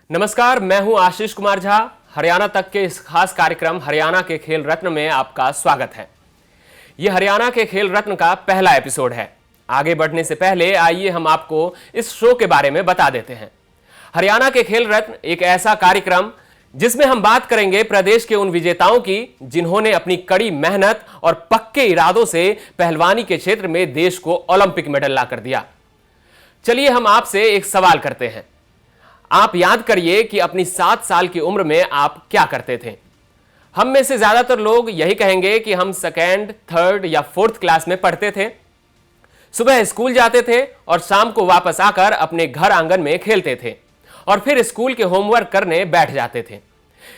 नमस्कार, मैं हूं आशीष कुमार झा। हरियाणा तक के इस खास कार्यक्रम हरियाणा के खेल रत्न में आपका स्वागत है। यह हरियाणा के खेल रत्न का पहला एपिसोड है। आगे बढ़ने से पहले आइए हम आपको इस शो के बारे में बता देते हैं। हरियाणा के खेल रत्न एक ऐसा कार्यक्रम जिसमें हम बात करेंगे प्रदेश के उन विजेताओं की जिन्होंने अपनी कड़ी मेहनत और पक्के इरादों से पहलवानी के क्षेत्र में देश को ओलंपिक मेडल लाकर दिया। चलिए हम आपसे एक सवाल करते हैं। आप याद करिए कि अपनी 7 साल की उम्र में आप क्या करते थे। हम में से ज्यादातर लोग यही कहेंगे कि हम 2nd, 3rd या 4th क्लास में पढ़ते थे। सुबह स्कूल जाते थे और शाम को वापस आकर अपने घर आंगन में खेलते थे और फिर स्कूल के होमवर्क करने बैठ जाते थे।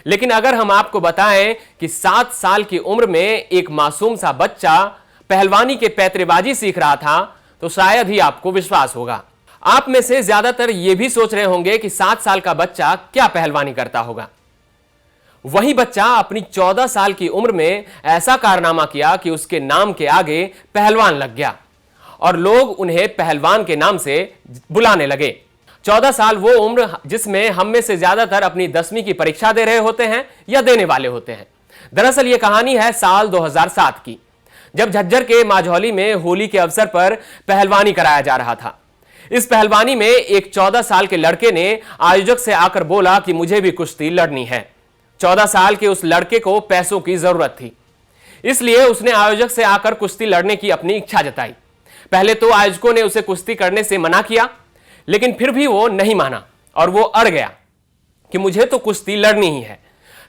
लेकिन अगर हम आपको बताएं कि 7 साल की उम्र में एक मासूम सा बच्चा पहलवानी के पैतरेबाजी सीख रहा था तो शायद ही आपको विश्वास होगा। आप में से ज्यादातर यह भी सोच रहे होंगे कि 7 साल का बच्चा क्या पहलवानी करता होगा। वही बच्चा अपनी 14 साल की उम्र में ऐसा कारनामा किया कि उसके नाम के आगे पहलवान लग गया और लोग उन्हें पहलवान के नाम से बुलाने लगे। 14 साल वो उम्र जिसमें हम में से ज्यादातर अपनी 10वीं की परीक्षा दे रहे होते हैं या देने वाले होते हैं। दरअसल ये कहानी है साल 2007 की, जब झज्जर के माझौली में होली के अवसर पर पहलवानी कराया जा रहा था। इस पहलवानी में एक 14 साल के लड़के ने आयोजक से आकर बोला कि मुझे भी कुश्ती लड़नी है। 14 साल के उस लड़के को पैसों की जरूरत थी, इसलिए उसने आयोजक से आकर कुश्ती लड़ने की अपनी इच्छा जताई। पहले तो आयोजकों ने उसे कुश्ती करने से मना किया, लेकिन फिर भी वो नहीं माना और वो अड़ गया कि मुझे तो कुश्ती लड़नी ही है।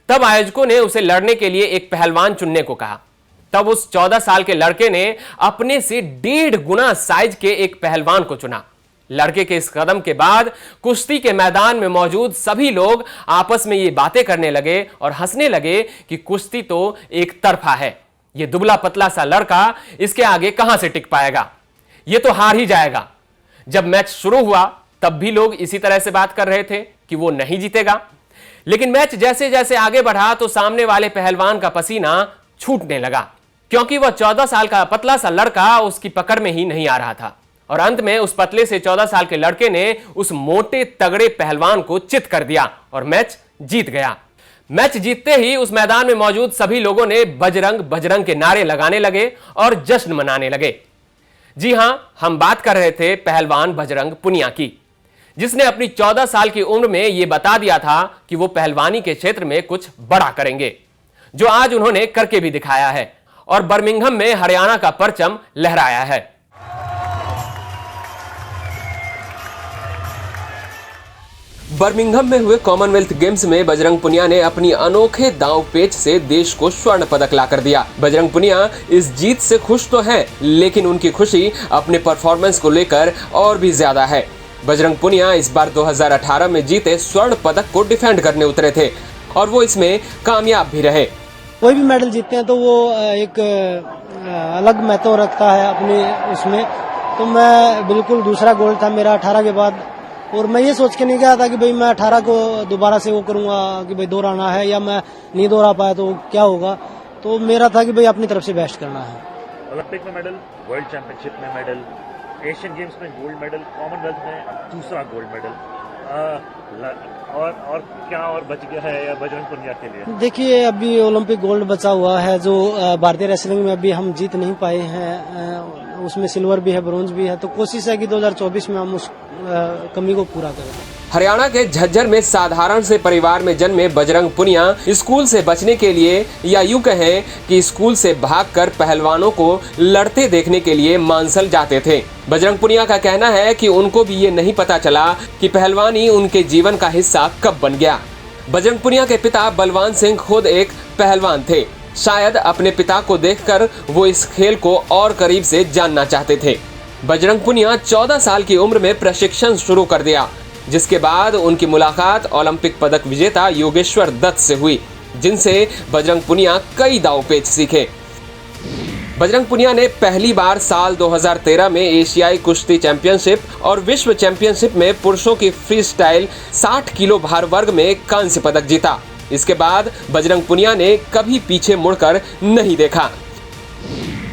तब आयोजकों ने उसे लड़ने के लिए एक पहलवान चुनने को कहा। तब उस 14 साल के लड़के ने अपने से 1.5 गुना साइज के एक पहलवान को चुना। लड़के के इस कदम के बाद कुश्ती के मैदान में मौजूद सभी लोग आपस में ये बातें करने लगे और हंसने लगे कि कुश्ती तो एक तरफा है, ये दुबला पतला सा लड़का इसके आगे कहां से टिक पाएगा, ये तो हार ही जाएगा। जब मैच शुरू हुआ तब भी लोग इसी तरह से बात कर रहे थे कि वो नहीं जीतेगा। लेकिन मैच जैसे जैसे आगे बढ़ा तो सामने वाले पहलवान का पसीना छूटने लगा, क्योंकि वह 14 साल का पतला सा लड़का उसकी पकड़ में ही नहीं आ रहा था। और अंत में उस पतले से 14 साल के लड़के ने उस मोटे तगड़े पहलवान को चित कर दिया और मैच जीत गया। मैच जीतते ही उस मैदान में मौजूद सभी लोगों ने बजरंग बजरंग के नारे लगाने लगे और जश्न मनाने लगे। जी हां, हम बात कर रहे थे पहलवान बजरंग पुनिया की, जिसने अपनी 14 साल की उम्र में यह बता दिया था कि वो पहलवानी के क्षेत्र में कुछ बड़ा करेंगे, जो आज उन्होंने करके भी दिखाया है और बर्मिंघम में हरियाणा का परचम लहराया है। बर्मिंघम में हुए कॉमनवेल्थ गेम्स में बजरंग पुनिया ने अपनी अनोखे दांव पेच से देश को स्वर्ण पदक लाकर दिया। बजरंग पुनिया इस जीत से खुश तो हैं, लेकिन उनकी खुशी अपने परफॉर्मेंस को लेकर और भी ज्यादा है। बजरंग पुनिया इस बार 2018 में जीते स्वर्ण पदक को डिफेंड करने उतरे थे और वो इसमें कामयाब भी रहे। कोई भी मेडल जीतते हैं तो वो एक अलग महत्व रखता है अपनी उसमें। तो मैं बिल्कुल दूसरा गोल्ड था मेरा 18 के बाद, और मैं ये सोच के नहीं गया था कि भाई मैं 18 को दोबारा से वो करूंगा कि भाई दोहराना है, या मैं नहीं दोहरा पाया तो क्या होगा। तो मेरा था कि भाई अपनी तरफ से बेस्ट करना है। ओलंपिक में मेडल, वर्ल्ड चैंपियनशिप में मेडल, एशियन गेम्स में गोल्ड मेडल, कॉमनवेल्थ में दूसरा गोल्ड मेडल, और क्या और बच गया है या बजरंग पुनिया के लिए? देखिए, अभी ओलंपिक गोल्ड बचा हुआ है जो भारतीय रेसलिंग में अभी हम जीत नहीं पाए हैं। उसमें सिल्वर भी है, ब्रोंज भी है। तो कोशिश है कि 2024 में हम उस कमी को पूरा करें। हरियाणा के झज्जर में साधारण से परिवार में जन्मे बजरंग पुनिया स्कूल से बचने के लिए, या यूं कहें कि स्कूल से भागकर पहलवानों को लड़ते देखने के लिए मानसल जाते थे। बजरंग पुनिया का कहना है कि उनको भी ये नहीं पता चला कि पहलवानी उनके जीवन का हिस्सा कब बन गया। बजरंग पुनिया के पिता बलवान सिंह खुद एक पहलवान थे। शायद अपने पिता को देखकर वो इस खेल को और करीब से जानना चाहते थे। बजरंग पुनिया 14 साल की उम्र में प्रशिक्षण शुरू कर दिया, जिसके बाद उनकी मुलाकात ओलंपिक पदक विजेता योगेश्वर दत्त से हुई, जिनसे बजरंग पुनिया कई दांवपेच सीखे। बजरंग पुनिया ने पहली बार साल 2013 में एशियाई कुश्ती चैंपियनशिप और विश्व चैंपियनशिप में पुरुषों की फ्री स्टाइल 60 किलो भार वर्ग में कांस्य पदक जीता। इसके बाद बजरंग पुनिया ने कभी पीछे मुड़कर नहीं देखा।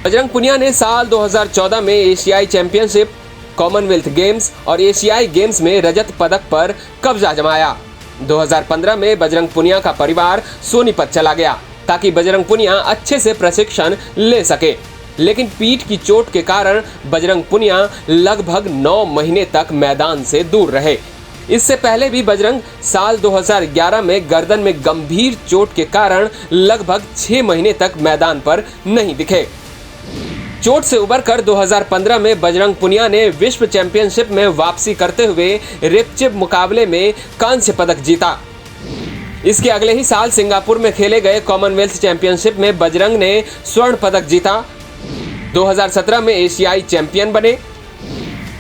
बजरंग पुनिया ने साल 2014 में एशियाई चैंपियनशिप, कॉमनवेल्थ गेम्स और एशियाई गेम्स में रजत पदक पर कब्जा जमाया। 2015 में बजरंग पुनिया का परिवार सोनीपत चला गया ताकि बजरंग पुनिया अच्छे से प्रशिक्षण ले सके, लेकिन पीठ की चोट के कारण बजरंग पुनिया लगभग 9 महीने तक मैदान से दूर रहे। इससे पहले भी बजरंग साल 2011 में गर्दन में गंभीर चोट के कारण लगभग 6 महीने तक मैदान पर नहीं दिखे। चोट से उबरकर 2015 में बजरंग पुनिया ने विश्व चैंपियनशिप में वापसी करते हुए रेपचिप मुकाबले में कांस्य पदक जीता। इसके अगले ही साल सिंगापुर में खेले गए कॉमनवेल्थ चैंपियनशिप में बजरंग ने स्वर्ण पदक जीता। 2017 में एशियाई चैंपियन बने।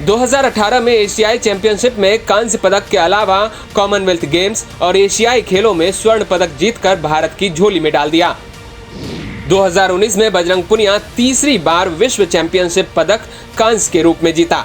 2018 में एशियाई चैंपियनशिप में कांस्य पदक के अलावा कॉमनवेल्थ गेम्स और एशियाई खेलों में स्वर्ण पदक जीतकर भारत की झोली में डाल दिया। 2019 में बजरंग पुनिया तीसरी बार विश्व चैंपियनशिप पदक कांस्य के रूप में जीता,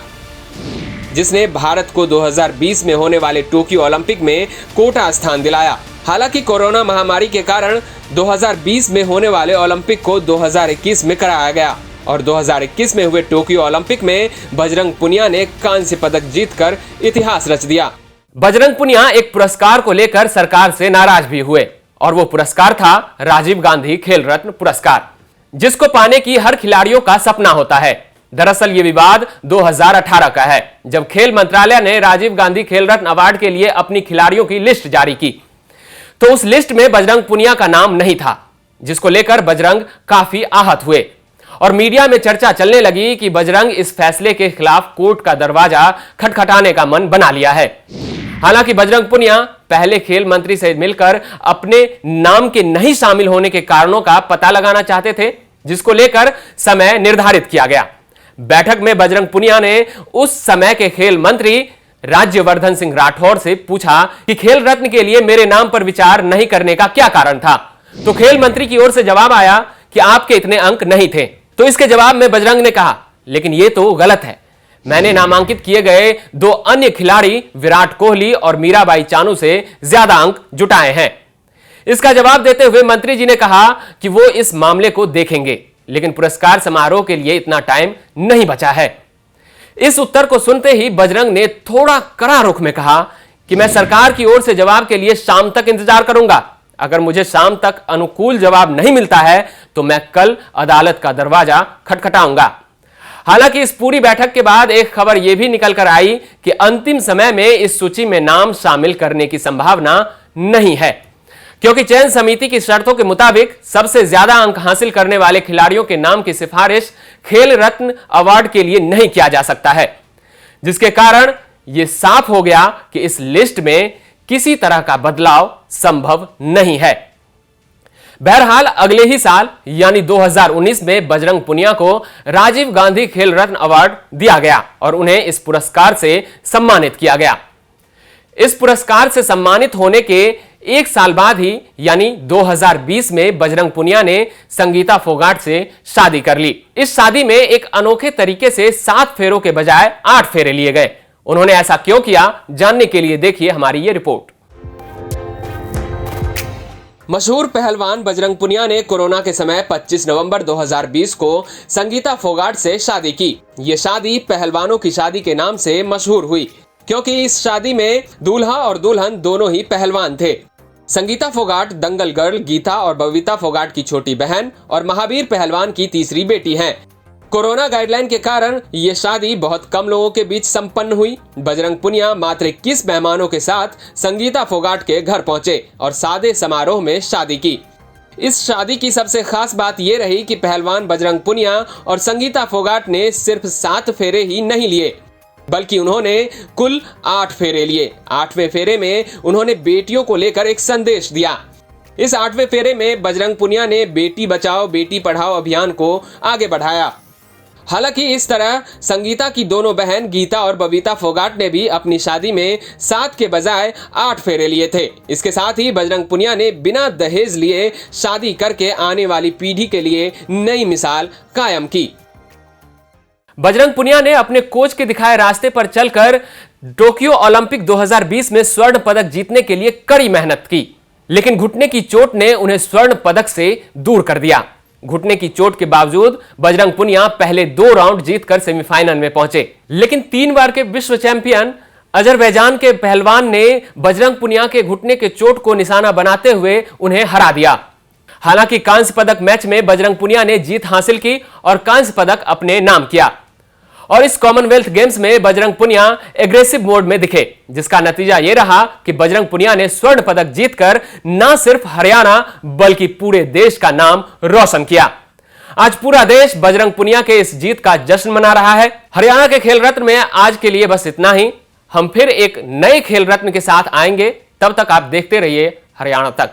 जिसने भारत को 2020 में होने वाले टोक्यो ओलंपिक में कोटा स्थान दिलाया। हालांकि कोरोना महामारी के कारण 2020 में होने वाले ओलंपिक को 2021 में कराया गया और 2021 में हुए टोक्यो ओलंपिक में बजरंग पुनिया ने कांस्य पदक जीतकर इतिहास रच दिया। बजरंग पुनिया एक पुरस्कार को लेकर सरकार से नाराज भी हुए और वो पुरस्कार था राजीव गांधी खेल रत्न पुरस्कार, जिसको पाने की हर खिलाड़ियों का सपना होता है। दरअसल ये विवाद 2018 का है, जब खेल मंत्रालय ने राजीव गांधी खेल रत्न अवार्ड के लिए अपनी खिलाड़ियों की लिस्ट जारी की, तो उस लिस्ट में बजरंग पुनिया का नाम नहीं था, जिसको लेकर बजरंग काफी आहत हुए और मीडिया में चर्चा चलने लगी कि बजरंग इस फैसले के खिलाफ कोर्ट का दरवाजा खटखटाने का मन बना लिया है। हालांकि बजरंग पुनिया पहले खेल मंत्री से मिलकर अपने नाम के नहीं शामिल होने के कारणों का पता लगाना चाहते थे, जिसको लेकर समय निर्धारित किया गया। बैठक में बजरंग पुनिया ने उस समय के खेल मंत्री राज्यवर्धन सिंह राठौर से पूछा कि खेल रत्न के लिए मेरे नाम पर विचार नहीं करने का क्या कारण था। तो खेल मंत्री की ओर से जवाब आया कि आपके इतने अंक नहीं थे। तो इसके जवाब में बजरंग ने कहा, लेकिन यह तो गलत है, मैंने नामांकित किए गए 2 अन्य खिलाड़ी विराट कोहली और मीराबाई चानू से ज्यादा अंक जुटाए हैं। इसका जवाब देते हुए मंत्री जी ने कहा कि वो इस मामले को देखेंगे, लेकिन पुरस्कार समारोह के लिए इतना टाइम नहीं बचा है। इस उत्तर को सुनते ही बजरंग ने थोड़ा कड़ा रुख में कहा कि मैं सरकार की ओर से जवाब के लिए शाम तक इंतजार करूंगा। अगर मुझे शाम तक अनुकूल जवाब नहीं मिलता है तो मैं कल अदालत का दरवाजा खटखटाऊंगा। हालांकि इस पूरी बैठक के बाद एक खबर यह भी निकल कर आई कि अंतिम समय में इस सूची में नाम शामिल करने की संभावना नहीं है, क्योंकि चयन समिति की शर्तों के मुताबिक सबसे ज्यादा अंक हासिल करने वाले खिलाड़ियों के नाम की सिफारिश खेल रत्न अवार्ड के लिए नहीं किया जा सकता है, जिसके कारण यह साफ हो गया कि इस लिस्ट में किसी तरह का बदलाव संभव नहीं है। बहरहाल अगले ही साल यानी 2019 में बजरंग पुनिया को राजीव गांधी खेल रत्न अवार्ड दिया गया और उन्हें इस पुरस्कार से सम्मानित किया गया। इस पुरस्कार से सम्मानित होने के 1 साल बाद ही यानी 2020 में बजरंग पुनिया ने संगीता फोगाट से शादी कर ली। इस शादी में एक अनोखे तरीके से 7 फेरों के बजाय 8 फेरे लिए गए। उन्होंने ऐसा क्यों किया, जानने के लिए देखिए हमारी ये रिपोर्ट। मशहूर पहलवान बजरंग पुनिया ने कोरोना के समय 25 नवंबर 2020 को संगीता फोगाट से शादी की। ये शादी पहलवानों की शादी के नाम से मशहूर हुई, क्योंकि इस शादी में दूल्हा और दुल्हन दोनों ही पहलवान थे। संगीता फोगाट दंगल गर्ल गीता और बबीता फोगाट की छोटी बहन और महावीर पहलवान की तीसरी बेटी हैं। कोरोना गाइडलाइन के कारण ये शादी बहुत कम लोगों के बीच संपन्न हुई। बजरंग पुनिया मात्र 21 मेहमानों के साथ संगीता फोगाट के घर पहुंचे और सादे समारोह में शादी की। इस शादी की सबसे खास बात यह रही कि पहलवान बजरंग पुनिया और संगीता फोगाट ने सिर्फ 7 फेरे ही नहीं लिए, बल्कि उन्होंने कुल 8 फेरे लिए। 8वें फेरे में उन्होंने बेटियों को लेकर एक संदेश दिया। इस 8वें फेरे में बजरंग पुनिया ने बेटी बचाओ बेटी पढ़ाओ अभियान को आगे बढ़ाया। हालांकि इस तरह संगीता की दोनों बहन गीता और बबीता फोगाट ने भी अपनी शादी में 7 के बजाय 8 फेरे लिए थे। इसके साथ ही बजरंग पुनिया ने बिना दहेज लिए शादी करके आने वाली पीढ़ी के लिए नई मिसाल कायम की। बजरंग पुनिया ने अपने कोच के दिखाए रास्ते पर चलकर टोक्यो ओलंपिक 2020 में स्वर्ण पदक जीतने के लिए कड़ी मेहनत की, लेकिन घुटने की चोट ने उन्हें स्वर्ण पदक से दूर कर दिया। घुटने की चोट के बावजूद बजरंग पुनिया पहले 2 राउंड जीतकर सेमीफाइनल में पहुंचे, लेकिन 3 बार के विश्व चैंपियन अजरबैजान के पहलवान ने बजरंग पुनिया के घुटने के चोट को निशाना बनाते हुए उन्हें हरा दिया। हालांकि कांस्य पदक मैच में बजरंग पुनिया ने जीत हासिल की और कांस्य पदक अपने नाम किया। और इस कॉमनवेल्थ गेम्स में बजरंग पुनिया एग्रेसिव मोड में दिखे, जिसका नतीजा यह रहा कि बजरंग पुनिया ने स्वर्ण पदक जीतकर न सिर्फ हरियाणा बल्कि पूरे देश का नाम रोशन किया। आज पूरा देश बजरंग पुनिया के इस जीत का जश्न मना रहा है। हरियाणा के खेल रत्न में आज के लिए बस इतना ही। हम फिर एक नए खेल रत्न के साथ आएंगे, तब तक आप देखते रहिए हरियाणा तक।